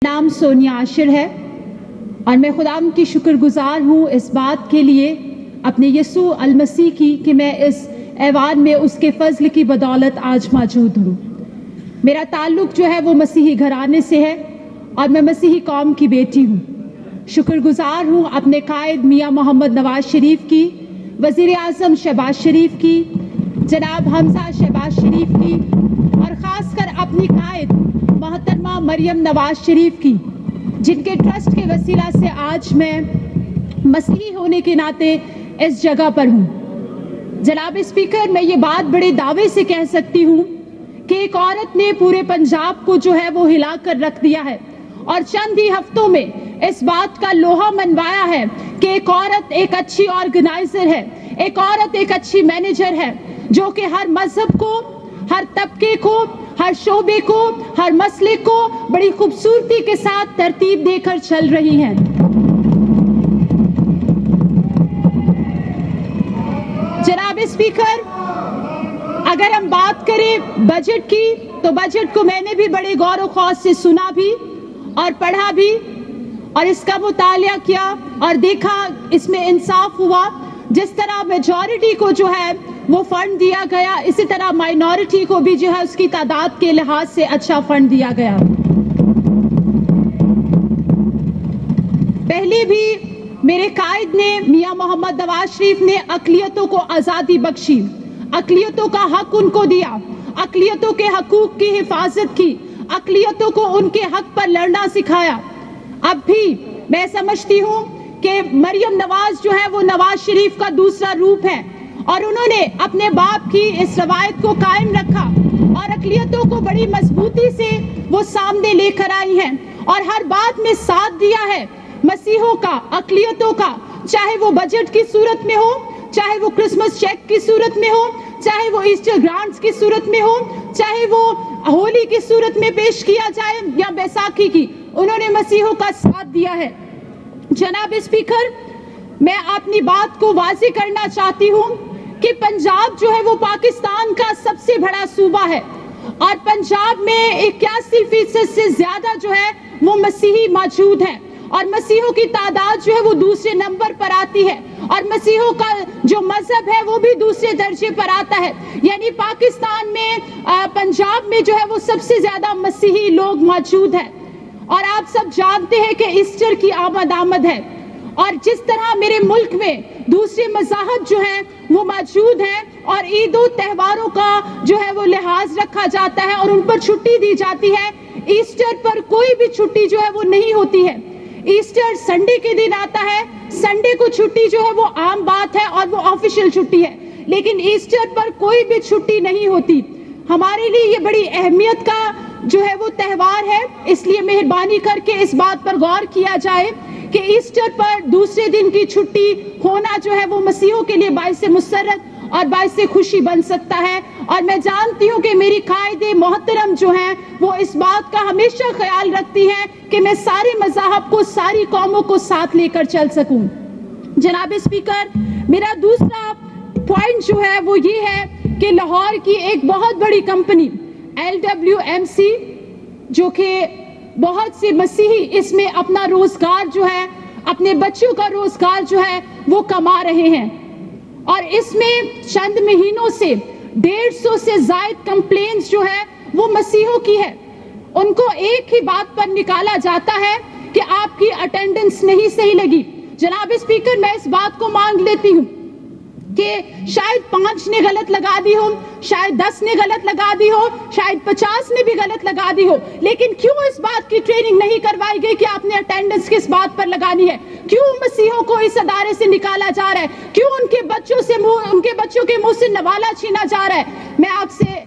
नाम सोनिया आशिर है और मैं खुदाम की शुक्रगुजार हूँ इस बात के लिए अपने यसू अल मसीह की कि मैं इस ऐवान में उसके फजल की बदौलत आज मौजूद हूँ। मेरा ताल्लुक जो है वो मसीही घराने से है और मैं मसीही कौम की बेटी हूँ। शुक्रगुजार हूँ अपने कायद मियाँ मोहम्मद नवाज शरीफ की, वज़ीर आज़म शहबाज शरीफ की, जनाब हमजा शहबाज शरीफ की और ख़ासकर अपनी कायद मोहतरमा मरियम नवाज शरीफ की, जिनके ट्रस्ट के वसीला से आज मैं मसीही होने के नाते इस जगह पर हूँ। जनाब स्पीकर, मैं ये बात बड़े दावे से कह सकती हूँ कि एक औरत ने पूरे पंजाब को जो है वो हिला कर रख दिया है और चंद ही हफ्तों में इस बात का लोहा मनवाया है कि एक औरत एक अच्छी ऑर्गेनाइजर है, एक औरत एक अच्छी मैनेजर है, जो कि हर मजहब को, हर तबके को, हर शोबे को, हर मसले को बड़ी खूबसूरती के साथ तरतीब देकर चल रही हैं। जनाब स्पीकर, अगर हम बात करें बजट की तो बजट को मैंने भी बड़े गौर और खौफ से सुना भी और पढ़ा भी और इसका मुतालिया किया और देखा इसमें इंसाफ हुआ। जिस तरह मेजॉरिटी को जो है वो फंड दिया गया, इसी तरह माइनॉरिटी को भी जो है उसकी तादाद के लिहाज से अच्छा फंड दिया गया। पहले भी मेरे कायद ने मियां मोहम्मद नवाज शरीफ ने अक़लियतों को आज़ादी बख्शी, अक़लियतों का हक उनको दिया, अक़लियतों के हकूक़ की हिफाजत की, अक़लियतों को उनके हक पर लड़ना सिखाया। अब भी मैं समझती हूँ कि मरियम नवाज जो है वो नवाज शरीफ का दूसरा रूप है और उन्होंने अपने बाप की इस रवायत को कायम रखा और अक़लियतों को बड़ी मजबूती से वो सामने लेकर आई हैं और हर बात में साथ दिया है मसीहों का, अक़लियतों का, चाहे वो बजट की सूरत में हो, चाहे वो क्रिसमस चेक की सूरत में हो, चाहे वो ईस्टर ग्रांट्स की सूरत में हो, चाहे वो होली की सूरत में पेश किया जाए या बैसाखी की, उन्होंने मसीहों का साथ दिया है। जनाब स्पीकर, मैं अपनी बात को वाज़ेह करना चाहती हूँ कि पंजाब जो है वो पाकिस्तान का सबसे बड़ा सूबा है और पंजाब में 81% से ज्यादा जो है वो मसीही मौजूद है और मसीहों की तादाद जो है वो दूसरे नंबर पर आती है और मसीहों का जो मजहब है वो भी दूसरे दर्जे पर आता है। यानी पाकिस्तान में पंजाब में जो है वो सबसे ज्यादा मसीही लोग मौजूद है और आप सब जानते हैं कि ईस्टर की आमद है और जिस तरह मेरे मुल्क में दूसरे मज़ाहब जो हैं वो मौजूद हैं और ईदों त्योहारों का जो है वो लिहाज रखा जाता है और उन पर छुट्टी दी जाती है, ईस्टर पर कोई भी छुट्टी जो है वो नहीं होती है। ईस्टर संडे के दिन आता है, संडे को छुट्टी जो है वो आम बात है और वो ऑफिशियल छुट्टी है, लेकिन ईस्टर पर कोई भी छुट्टी नहीं होती। हमारे लिए ये बड़ी अहमियत का जो है वो त्यौहार है, इसलिए मेहरबानी करके इस बात पर गौर किया जाए कि ईस्टर पर दूसरे दिन की छुट्टी होना जो है वो मसीहों के लिए बाइस मुसर्रत और बाइस खुशी बन सकता है। और मैं जानती हूँ कि मेरी कायदे मोहतरम जो हैं वो इस बात का हमेशा ख्याल रखती हैं कि मैं सारे मज़ाहब को, सारी कौमों को साथ लेकर चल सकूं। जनाब स्पीकर, मेरा दूसरा पॉइंट जो है वो ये है कि लाहौर की एक बहुत बड़ी कंपनी LWMC, जो कि बहुत से मसीही इसमें अपना रोजगार जो है, अपने बच्चों का रोजगार जो है वो कमा रहे हैं और इसमें चंद महीनों से 150 से ज्यादा कंप्लेंट्स जो है वो मसीहों की है। उनको एक ही बात पर निकाला जाता है कि आपकी अटेंडेंस नहीं सही लगी। जनाब स्पीकर, मैं इस बात को मान लेती हूँ कि शायद 5 ने गलत लगा दी हो, शायद 10 ने गलत लगा दी हो, शायद 50 ने भी गलत लगा दी हो, लेकिन क्यों इस बात की ट्रेनिंग नहीं करवाई गई कि आपने अटेंडेंस किस बात पर लगानी है? क्यों मसीहों को इस अदारे से निकाला जा रहा है? क्यों उनके बच्चों के मुंह से नवाला छीना जा रहा है? मैं आपसे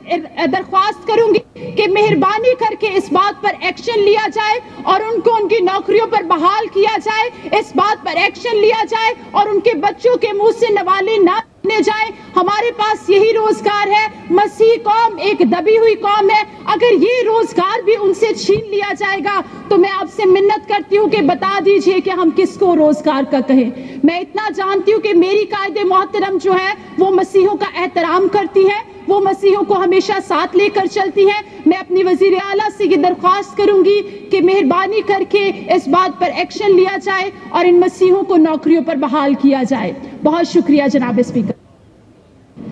दरख्वास्त करूंगी कि मेहरबानी करके इस बात पर एक्शन लिया जाए और उनको उनकी नौकरियों पर बहाल किया जाए, इस बात पर एक्शन लिया जाए और उनके बच्चों के मुंह से नवाले ना जाए। हमारे पास यही रोजगार है। मसीह कौम एक दबी हुई कौम है, अगर ये रोजगार भी उनसे छीन लिया जाएगा तो मैं आपसे मिन्नत करती हूँ कि बता दीजिए कि हम किसको रोजगार का कहें। मैं इतना जानती हूँ कि मेरी कायदे मोहतरम जो है वो मसीहों का एहतराम करती है وہ مسیحوں کو ہمیشہ ساتھ لے کر چلتی ہیں. میں اپنی وزیر اعلیٰ سے یہ درخواست کروں گی کہ مہربانی کر کے اس بات پر ایکشن لیا جائے اور ان مسیحوں کو نوکریوں پر بحال کیا جائے. بہت شکریہ جناب اسپیکر.